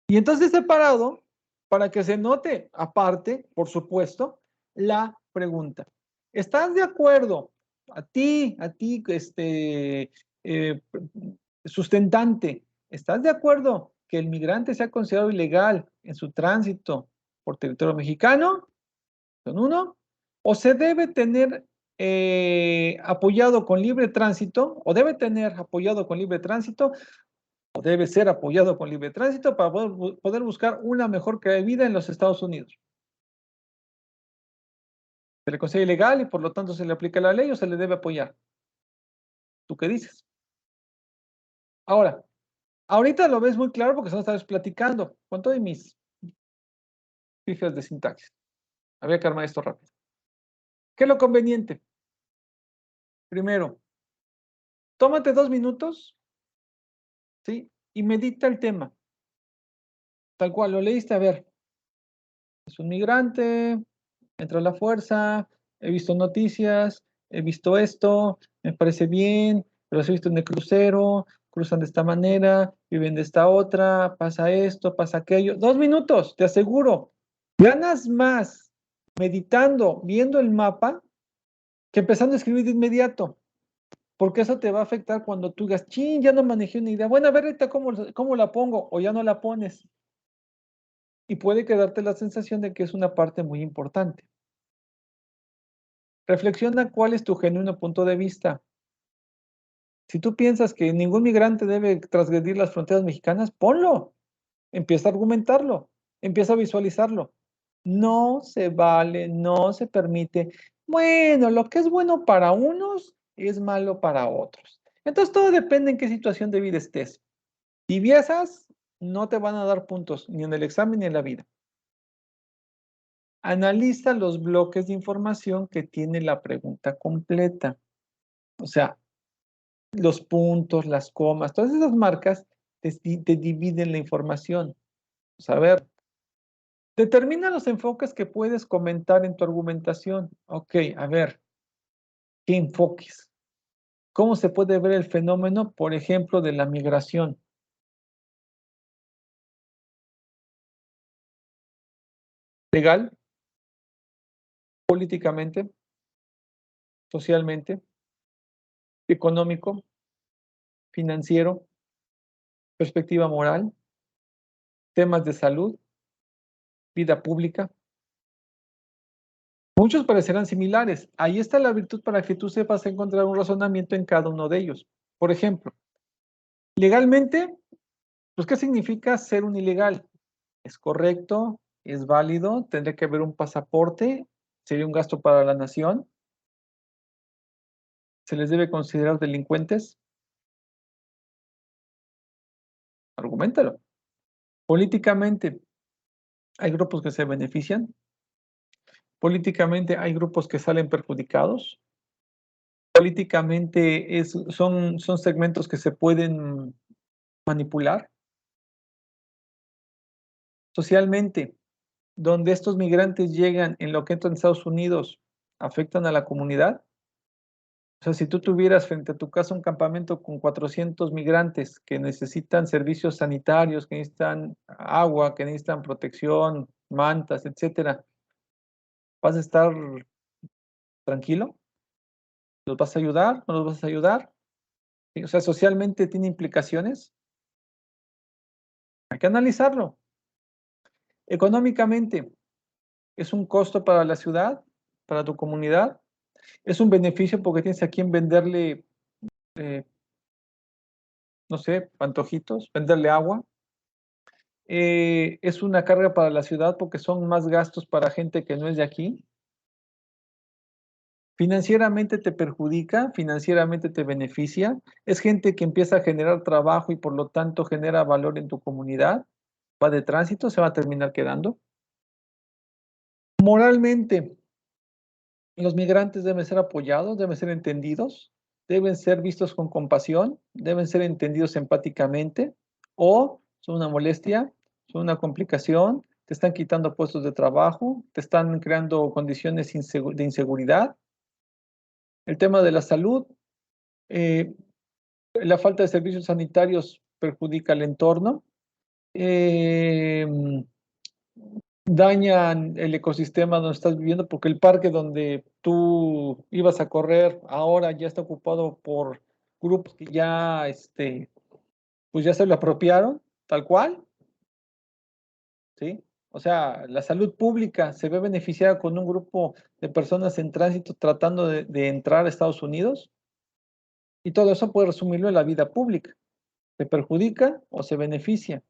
Y entonces separado, para que se note aparte, por supuesto, la pregunta. ¿Estás de acuerdo? A ti, eh, sustentante, ¿estás de acuerdo que el migrante sea considerado ilegal en su tránsito por territorio mexicano? Son uno. ¿O se debe tener apoyado con libre tránsito? ¿O debe tener apoyado con libre tránsito? ¿O debe ser apoyado con libre tránsito para poder buscar una mejor calidad de vida en los Estados Unidos? ¿Se le considera ilegal y por lo tanto se le aplica la ley o se le debe apoyar? ¿Tú qué dices? Ahora, ahorita lo ves muy claro porque se nos estás platicando con todas mis pifias de sintaxis. Había que armar esto rápido. ¿Qué es lo conveniente? Primero, tómate 2 minutos, ¿sí? Y medita el tema. Tal cual, lo leíste, a ver, es un migrante, entra a la fuerza, he visto noticias, he visto esto, me parece bien, pero he visto en el crucero, cruzan de esta manera, viven de esta otra, pasa esto, pasa aquello. 2 minutos, te aseguro. Ganas más meditando, viendo el mapa, que empezando a escribir de inmediato, porque eso te va a afectar cuando tú digas, chin, ya no manejé una idea. Bueno, a ver ahorita cómo la pongo, o ya no la pones. Y puede quedarte la sensación de que es una parte muy importante. Reflexiona cuál es tu genuino punto de vista. Si tú piensas que ningún migrante debe transgredir las fronteras mexicanas, ponlo. Empieza a argumentarlo. Empieza a visualizarlo. No se vale, no se permite. Bueno, lo que es bueno para unos es malo para otros. Entonces todo depende en qué situación de vida estés. Tibiezas no te van a dar puntos ni en el examen ni en la vida. Analiza los bloques de información que tiene la pregunta completa. O sea, los puntos, las comas, todas esas marcas te dividen la información. Pues, a ver, determina los enfoques que puedes comentar en tu argumentación. Ok, a ver, ¿qué enfoques? ¿Cómo se puede ver el fenómeno, por ejemplo, de la migración? ¿Legal? ¿Políticamente? ¿Socialmente? ¿Económico? ¿Financiero? ¿Perspectiva moral? ¿Temas de salud? ¿Vida pública? Muchos parecerán similares. Ahí está la virtud para que tú sepas encontrar un razonamiento en cada uno de ellos. Por ejemplo, legalmente, pues, ¿qué significa ser un ilegal? ¿Es correcto? ¿Es válido? ¿Tendría que haber un pasaporte? ¿Sería un gasto para la nación? ¿Se les debe considerar delincuentes? Argumentalo. Políticamente, ¿hay grupos que se benefician? Políticamente, ¿hay grupos que salen perjudicados? políticamente son segmentos que se pueden manipular. Socialmente, donde estos migrantes llegan en lo que entran en Estados Unidos, afectan a la comunidad. O sea, si tú tuvieras frente a tu casa un campamento con 400 migrantes que necesitan servicios sanitarios, que necesitan agua, que necesitan protección, mantas, etcétera, ¿vas a estar tranquilo? ¿Los vas a ayudar? ¿No los vas a ayudar? Sí, o sea, socialmente tiene implicaciones. Hay que analizarlo. Económicamente, ¿es un costo para la ciudad, para tu comunidad? ¿Es un beneficio porque tienes a quien venderle, eh, no sé, antojitos, venderle agua? ¿Es una carga para la ciudad porque son más gastos para gente que no es de aquí? ¿Financieramente te perjudica? ¿Financieramente te beneficia? ¿Es gente que empieza a generar trabajo y por lo tanto genera valor en tu comunidad? ¿Va de tránsito? ¿Se va a terminar quedando? Moralmente, los migrantes deben ser apoyados, deben ser entendidos, deben ser vistos con compasión, deben ser entendidos empáticamente, o son una molestia, son una complicación, te están quitando puestos de trabajo, te están creando condiciones de inseguridad. El tema de la salud, eh, la falta de servicios sanitarios perjudica al entorno. Eh, Dañan el ecosistema donde estás viviendo, porque el parque donde tú ibas a correr ahora ya está ocupado por grupos que ya, pues ya se lo apropiaron, tal cual, ¿sí? O sea, la salud pública se ve beneficiada con un grupo de personas en tránsito tratando de entrar a Estados Unidos, y todo eso puede resumirlo en la vida pública. ¿Se perjudica o se beneficia?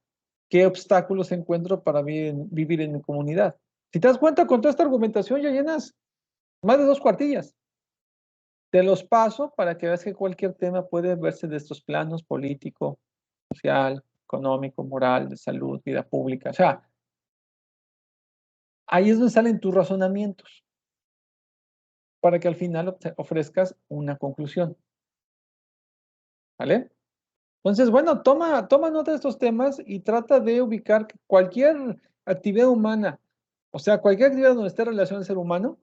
¿Qué obstáculos encuentro para vivir en mi comunidad? Si te das cuenta, con toda esta argumentación ya llenas más de 2 cuartillas. Te los paso para que veas que cualquier tema puede verse de estos planos: político, social, económico, moral, de salud, vida pública. O sea, ahí es donde salen tus razonamientos para que al final ofrezcas una conclusión, ¿vale? Entonces, bueno, toma nota de estos temas y trata de ubicar que cualquier actividad humana, o sea, cualquier actividad donde esté relación al ser humano,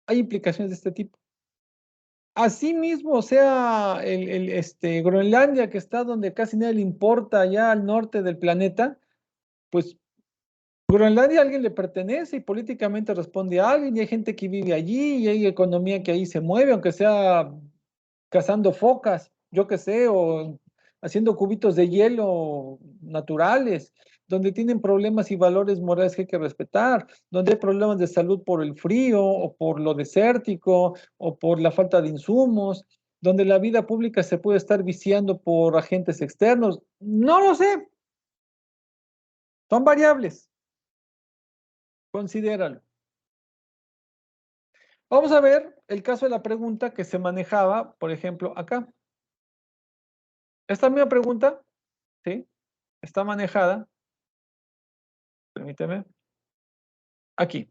hay implicaciones de este tipo. Asimismo, o sea, Groenlandia, que está donde casi nadie le importa, allá al norte del planeta, pues Groenlandia a alguien le pertenece y políticamente responde a alguien, y hay gente que vive allí, y hay economía que ahí se mueve, aunque sea cazando focas, yo qué sé, o haciendo cubitos de hielo naturales, donde tienen problemas y valores morales que hay que respetar, donde hay problemas de salud por el frío o por lo desértico o por la falta de insumos, donde la vida pública se puede estar viciando por agentes externos. No lo sé, son variables, considéralo. Vamos a ver el caso de la pregunta que se manejaba, por ejemplo, acá. Esta misma pregunta, ¿sí? Está manejada, permíteme, aquí.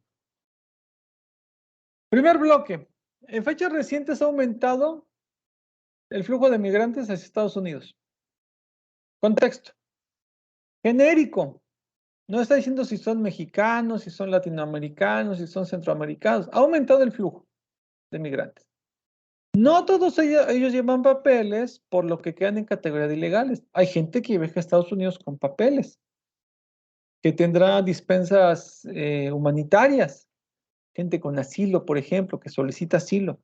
Primer bloque. En fechas recientes ha aumentado el flujo de migrantes hacia Estados Unidos. Contexto. Genérico. No está diciendo si son mexicanos, si son latinoamericanos, si son centroamericanos. Ha aumentado el flujo de migrantes. No todos ellos llevan papeles, por lo que quedan en categoría de ilegales. Hay gente que viaja a Estados Unidos con papeles, que tendrá dispensas humanitarias. Gente con asilo, por ejemplo, que solicita asilo.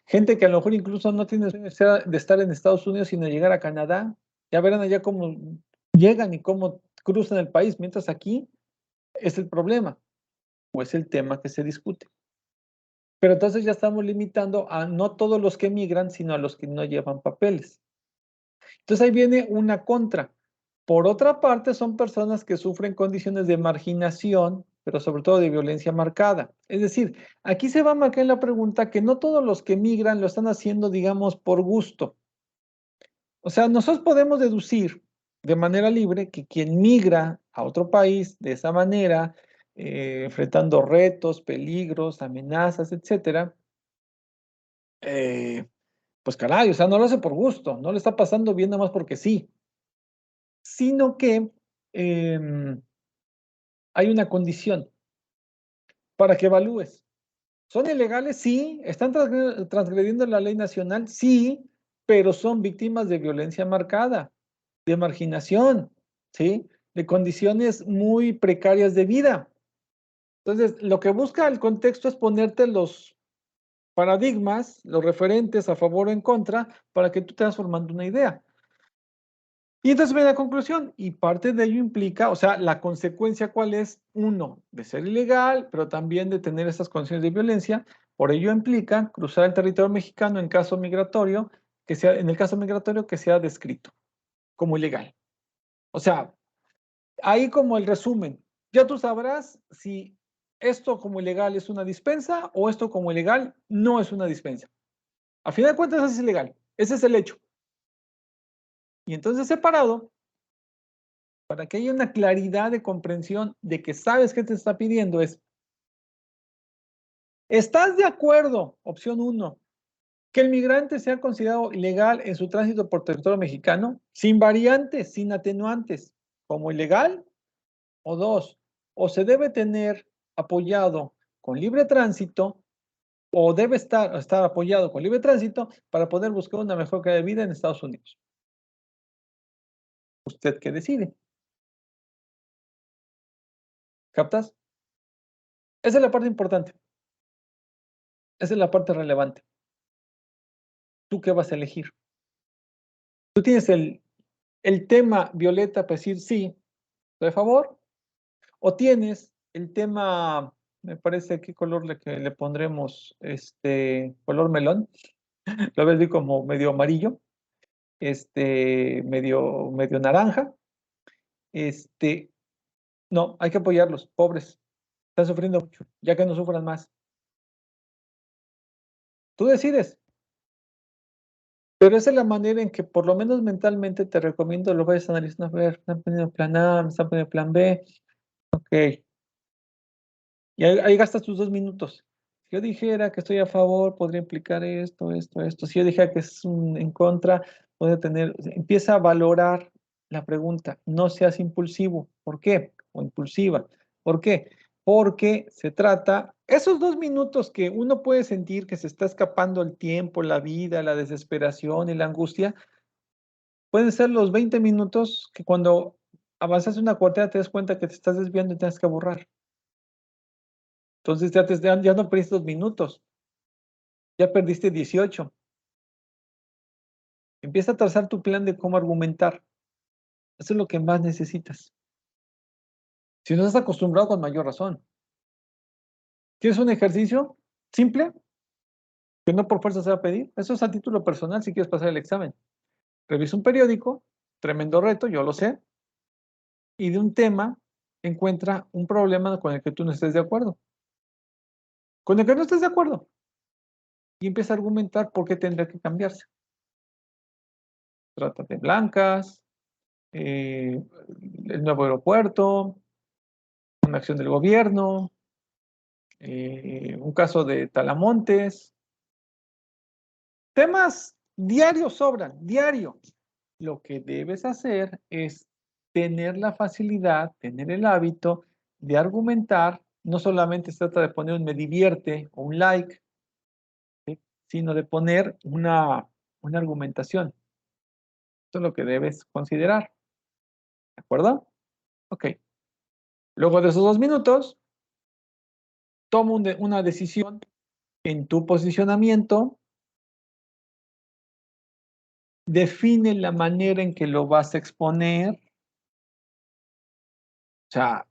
Gente que a lo mejor incluso no tiene necesidad de estar en Estados Unidos, sino llegar a Canadá. Ya verán allá cómo llegan y cómo cruzan el país, mientras aquí es el problema o es el tema que se discute. Pero entonces ya estamos limitando a no todos los que migran, sino a los que no llevan papeles. Entonces ahí viene una contra. Por otra parte, son personas que sufren condiciones de marginación, pero sobre todo de violencia marcada. Es decir, aquí se va a marcar en la pregunta que no todos los que migran lo están haciendo, digamos, por gusto. O sea, nosotros podemos deducir de manera libre que quien migra a otro país de esa manera, enfrentando retos, peligros, amenazas, etcétera, pues caray, o sea, no lo hace por gusto, no le está pasando bien nada más porque sí, sino que hay una condición para que evalúes. ¿Son ilegales? Sí. ¿Están transgrediendo la ley nacional? Sí, pero son víctimas de violencia marcada, de marginación, ¿sí? De condiciones muy precarias de vida. Entonces, lo que busca el contexto es ponerte los paradigmas, los referentes a favor o en contra, para que tú te vayas formando una idea. Y entonces viene la conclusión, y parte de ello implica, o sea, la consecuencia cuál es, uno, de ser ilegal, pero también de tener estas condiciones de violencia, por ello implica cruzar el territorio mexicano en caso migratorio, que sea, en el caso migratorio que sea descrito como ilegal. O sea, ahí como el resumen, ya tú sabrás si esto como ilegal es una dispensa o esto como ilegal no es una dispensa. A fin de cuentas es ilegal, ese es el hecho. Y entonces separado, para que haya una claridad de comprensión de que sabes qué te está pidiendo es, ¿estás de acuerdo? Opción uno, que el migrante sea considerado ilegal en su tránsito por territorio mexicano, sin variantes, sin atenuantes, como ilegal. O dos, o se debe tener apoyado con libre tránsito, o debe estar apoyado con libre tránsito para poder buscar una mejor calidad de vida en Estados Unidos. ¿Usted qué decide? ¿Captas? Esa es la parte importante. Esa es la parte relevante. ¿Tú qué vas a elegir? Tú tienes el tema violeta para decir sí, estoy a favor, o tienes el tema, me parece, ¿qué color le pondremos? Color melón, lo ves como medio amarillo, medio naranja. Este, no, hay que apoyarlos, pobres, están sufriendo mucho, ya que no sufran más. Tú decides, pero esa es la manera en que por lo menos mentalmente te recomiendo lo vayas analizando, a ver, me están poniendo plan A, me están poniendo plan B, ok, y ahí gastas tus 2 minutos. Si yo dijera que estoy a favor, podría implicar esto, esto, esto. Si yo dijera que es en contra, puede tener, empieza a valorar la pregunta, no seas impulsivo. ¿Por qué? O impulsiva. ¿Por qué? Porque se trata, esos 2 minutos que uno puede sentir que se está escapando el tiempo, la vida, la desesperación y la angustia, pueden ser los 20 minutos que cuando avanzas una cuartera te das cuenta que te estás desviando y tienes que borrar. Entonces ya no perdiste 2 minutos, ya perdiste 18. Empieza a trazar tu plan de cómo argumentar. Eso es lo que más necesitas. Si no estás acostumbrado, con mayor razón. ¿Quieres un ejercicio simple? Que no por fuerza se va a pedir. Eso es a título personal si quieres pasar el examen. Revisa un periódico, tremendo reto, yo lo sé, y de un tema encuentra un problema con el que tú no estés de acuerdo. Con el que no estés de acuerdo. Y empieza a argumentar por qué tendría que cambiarse. Trata de blancas, el nuevo aeropuerto, una acción del gobierno, un caso de Talamontes. Temas diarios sobran, diario. Lo que debes hacer es tener la facilidad, tener el hábito de argumentar. No solamente se trata de poner un me divierte o un like, ¿sí? Sino de poner una argumentación. Esto es lo que debes considerar. ¿De acuerdo? Ok. Luego de esos 2 minutos, toma una decisión en tu posicionamiento, define la manera en que lo vas a exponer, o sea,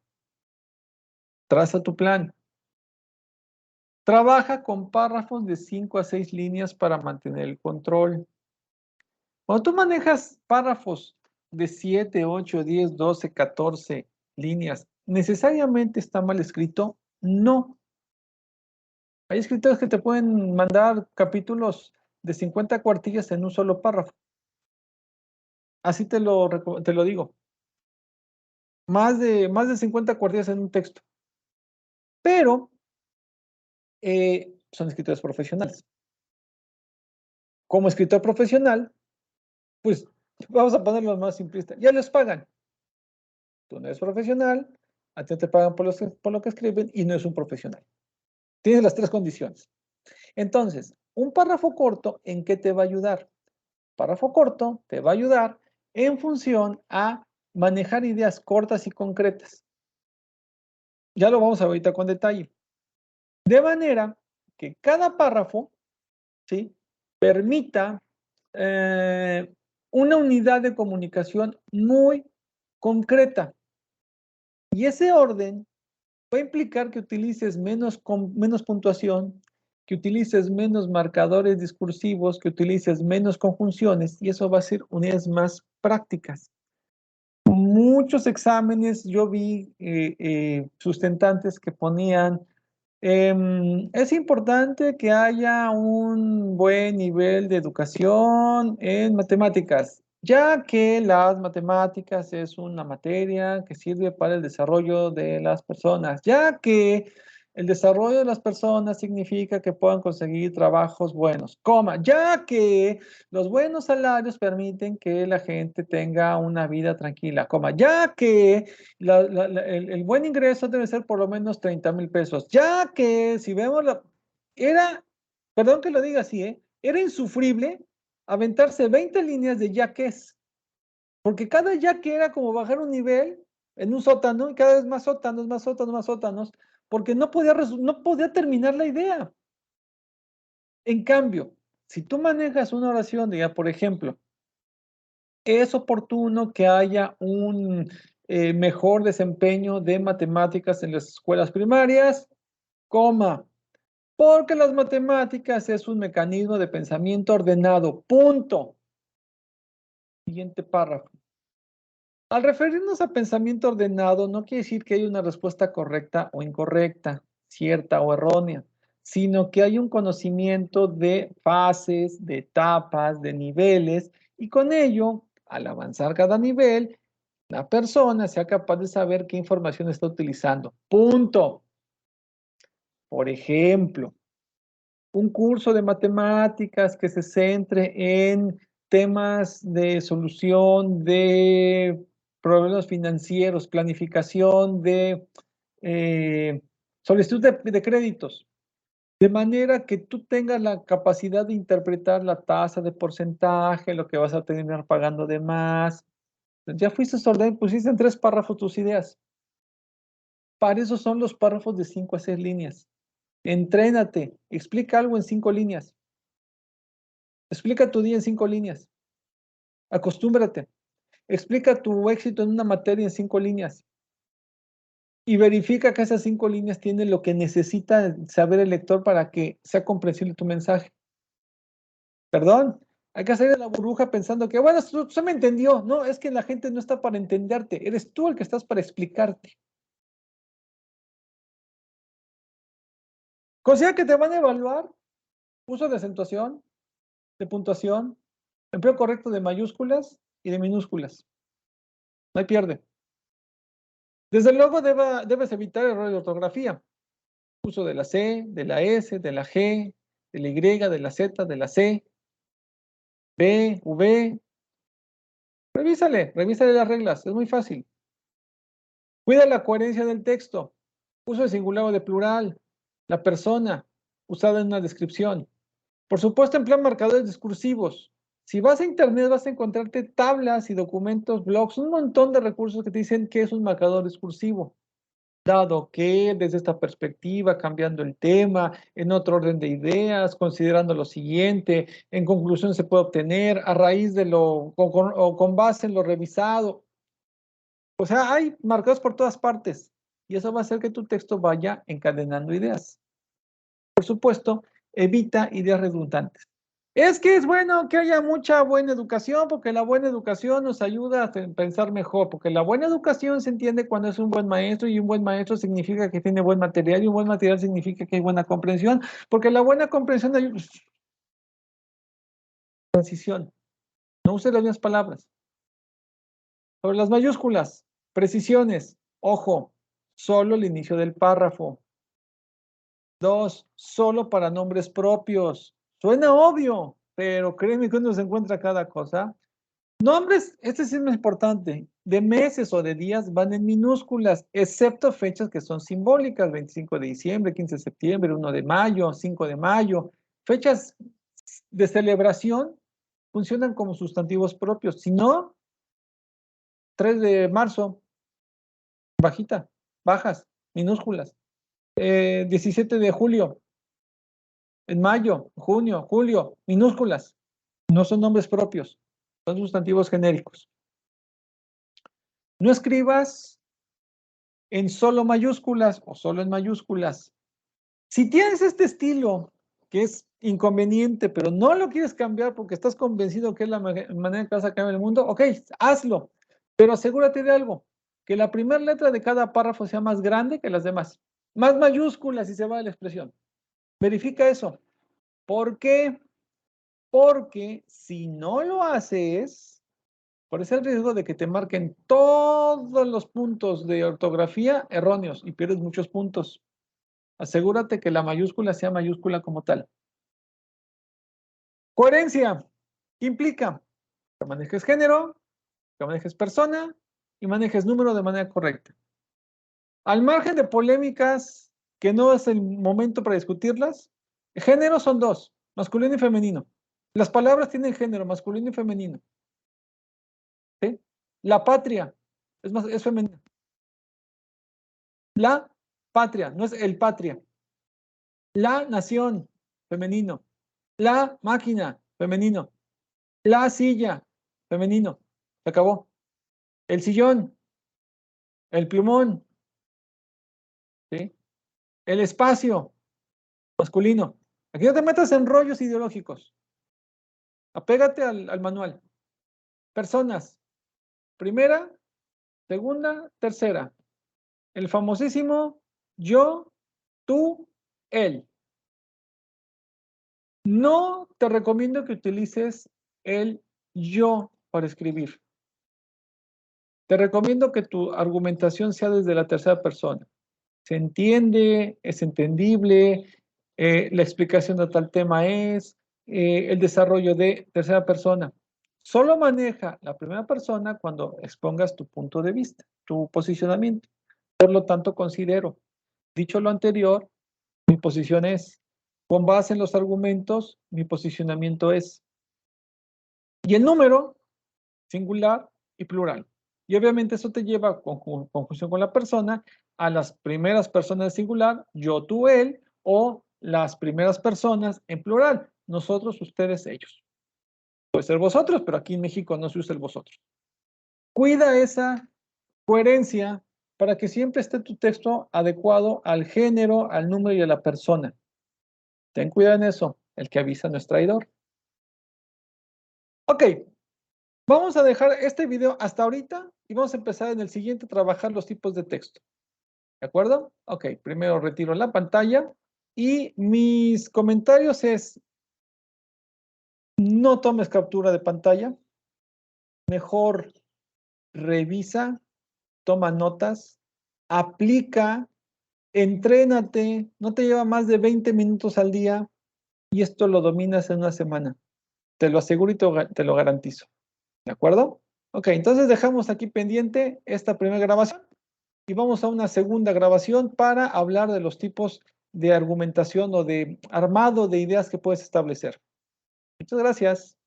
traza tu plan. Trabaja con párrafos de 5 a 6 líneas para mantener el control. Cuando tú manejas párrafos de 7, 8, 10, 12, 14 líneas, ¿necesariamente está mal escrito? No. Hay escritores que te pueden mandar capítulos de 50 cuartillas en un solo párrafo. Así te lo digo. Más de 50 cuartillas en un texto. Pero son escritores profesionales. como escritor profesional, pues vamos a ponerlo más simplista, ya les pagan. Tú no eres profesional, a ti te pagan por lo que escriben y no es un profesional. Tienes las tres condiciones. Entonces, un párrafo corto, ¿en qué te va a ayudar? Párrafo corto te va a ayudar en función a manejar ideas cortas y concretas. Ya lo vamos a ver ahorita con detalle. De manera que cada párrafo, ¿sí?, permita una unidad de comunicación muy concreta. Y ese orden va a implicar que utilices menos puntuación, que utilices menos marcadores discursivos, que utilices menos conjunciones, y eso va a ser unidades más prácticas. Muchos exámenes yo vi sustentantes que ponían, es importante que haya un buen nivel de educación en matemáticas, ya que las matemáticas es una materia que sirve para el desarrollo de las personas, ya que el desarrollo de las personas significa que puedan conseguir trabajos buenos, coma, ya que los buenos salarios permiten que la gente tenga una vida tranquila, coma, ya que el buen ingreso debe ser por lo menos 30,000 pesos, ya que si vemos era, perdón que lo diga así, era insufrible aventarse 20 líneas de ya que es, porque cada ya que era como bajar un nivel en un sótano y cada vez más sótanos, más sótanos, más sótanos, porque no podía terminar la idea. En cambio, si tú manejas una oración, diga, por ejemplo, es oportuno que haya un mejor desempeño de matemáticas en las escuelas primarias, coma, porque las matemáticas es un mecanismo de pensamiento ordenado, punto. Siguiente párrafo. Al referirnos a pensamiento ordenado, no quiere decir que haya una respuesta correcta o incorrecta, cierta o errónea, sino que hay un conocimiento de fases, de etapas, de niveles, y con ello, al avanzar cada nivel, la persona sea capaz de saber qué información está utilizando. Punto. Por ejemplo, un curso de matemáticas que se centre en temas de solución de problemas financieros, planificación de solicitud de créditos, de manera que tú tengas la capacidad de interpretar la tasa de porcentaje, lo que vas a terminar pagando de más. Ya fuiste orden, pusiste en 3 párrafos tus ideas. Para eso son los párrafos de 5 a 6 líneas. Entrénate, explica algo en 5 líneas. Explica tu día en 5 líneas. Acostúmbrate. Explica tu éxito en una materia en 5 líneas. Y verifica que esas 5 líneas tienen lo que necesita saber el lector para que sea comprensible tu mensaje. Perdón, hay que salir de la burbuja pensando que, bueno, se me entendió. No, es que la gente no está para entenderte. Eres tú el que estás para explicarte. Considera que te van a evaluar uso de acentuación, de puntuación, empleo correcto de mayúsculas y de minúsculas. No hay pierde. Desde luego debes evitar errores de ortografía. Uso de la C, de la S, de la G, de la Y, de la Z, de la C, B, V. Revísale las reglas, es muy fácil. Cuida la coherencia del texto. Uso de singular o de plural. La persona usada en una descripción. Por supuesto, emplea marcadores discursivos. Si vas a internet vas a encontrarte tablas y documentos, blogs, un montón de recursos que te dicen qué es un marcador discursivo. Dado que desde esta perspectiva, cambiando el tema, en otro orden de ideas, considerando lo siguiente, en conclusión se puede obtener a raíz de o con base en lo revisado. O sea, hay marcadores por todas partes y eso va a hacer que tu texto vaya encadenando ideas. Por supuesto, evita ideas redundantes. Es que es bueno que haya mucha buena educación porque la buena educación nos ayuda a pensar mejor, porque la buena educación se entiende cuando es un buen maestro y un buen maestro significa que tiene buen material y un buen material significa que hay buena comprensión, porque la buena comprensión ayuda. Transición. No use las mismas palabras. Sobre las mayúsculas, precisiones, ojo, solo el inicio del párrafo. 2, solo para nombres propios. Suena obvio, pero créeme que uno se encuentra cada cosa. Nombres, este sí es más importante, de meses o de días van en minúsculas, excepto fechas que son simbólicas, 25 de diciembre, 15 de septiembre, 1 de mayo, 5 de mayo. Fechas de celebración funcionan como sustantivos propios. Si no, 3 de marzo, bajita, bajas, minúsculas. 17 de julio, en mayo, junio, julio, minúsculas. No son nombres propios, son sustantivos genéricos. No escribas en solo mayúsculas o solo en mayúsculas. Si tienes este estilo que es inconveniente, pero no lo quieres cambiar porque estás convencido que es la manera que vas a cambiar el mundo, ok, hazlo, pero asegúrate de algo, que la primera letra de cada párrafo sea más grande que las demás, más mayúsculas si se va de la expresión. Verifica eso. ¿Por qué? Porque si no lo haces, por ese el riesgo de que te marquen todos los puntos de ortografía erróneos y pierdes muchos puntos. Asegúrate que la mayúscula sea mayúscula como tal. Coherencia. ¿Qué implica? Que manejes género, que manejes persona y manejes número de manera correcta. Al margen de polémicas, que no es el momento para discutirlas, género son dos, masculino y femenino. Las palabras tienen género, masculino y femenino. ¿Sí? La patria es femenino. La patria, no es el patria. La nación, femenino. La máquina, femenino. La silla, femenino. Se acabó. El sillón, el plumón, ¿sí? El espacio, masculino. Aquí no te metas en rollos ideológicos. Apégate al manual. Personas, primera, segunda, tercera. El famosísimo yo, tú, él. No te recomiendo que utilices el yo para escribir. Te recomiendo que tu argumentación sea desde la tercera persona. Se entiende, es entendible, la explicación de tal tema es, el desarrollo de tercera persona. Solo maneja la primera persona cuando expongas tu punto de vista, tu posicionamiento. Por lo tanto, considero, dicho lo anterior, mi posición es, con base en los argumentos, mi posicionamiento es. Y el número, singular y plural. Y obviamente eso te lleva a conjunción con la persona a las primeras personas singular, yo, tú, él, o las primeras personas en plural, nosotros, ustedes, ellos. Puede ser vosotros, pero aquí en México no se usa el vosotros. Cuida esa coherencia para que siempre esté tu texto adecuado al género, al número y a la persona. Ten cuidado en eso, el que avisa no es traidor. Ok, vamos a dejar este video hasta ahorita y vamos a empezar en el siguiente a trabajar los tipos de texto. ¿De acuerdo? Ok, primero retiro la pantalla y mis comentarios es, no tomes captura de pantalla, mejor revisa, toma notas, aplica, entrénate, no te lleva más de 20 minutos al día y esto lo dominas en una semana. Te lo aseguro y te lo garantizo. ¿De acuerdo? Ok, entonces dejamos aquí pendiente esta primera grabación y vamos a una segunda grabación para hablar de los tipos de argumentación o de armado de ideas que puedes establecer. Muchas gracias.